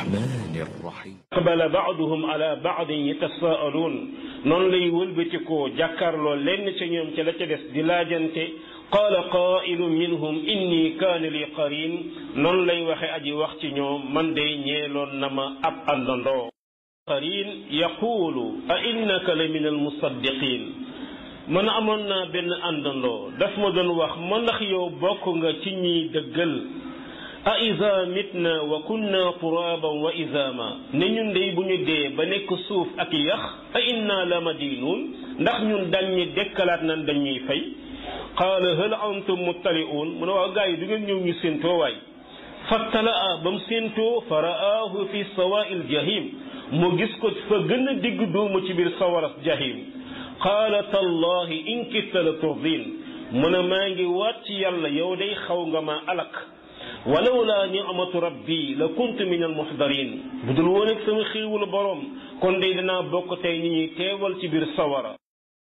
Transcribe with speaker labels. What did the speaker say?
Speaker 1: الرحمن الرحيم
Speaker 2: aqbala ba'duhum ala ba'din yatasaaluun noonu lay wëlbatikoo jàkkaarloo lenn ca ñoom ca la ca des di laajante qaala qaa'ilun minhum inni kaana li qarin noonu lay waxe aji wax ci ñoom man day ñeeloon na ma ab àndandoo qarin yaqulu a innaka la min almusaddiqin man amoon naa benn àndandoo daf ma doon wax ma ndax yow bokk nga ci ñiy dëggal a iza mitna wa kunna turaban wa izama ne ñun day bu ñu dee ba nekk suuf ak yax a inna la madinuun ndax ñun dañ ñi dekkalaat nan dañuy fay qaala hal antum muttali'uun mu ne waaw gaa yi du ngeen ñëw ñu séentoo waay fattala'a ba mu séentoo fa ra'aahu fi sawaa'il jahim mu gis ko fa gën a digg doomu ci biir sawaras jahim qaala tallahi in kitta la turdin mu ne maa ngi waat ci yàlla yow day xaw nga ma alak walawla ni'matu rabbi la kuntu min al muhdarin budul woon ak sama xéewalu borom kon day dinaa bokk tey ñi ñuy teewal ci biir sawara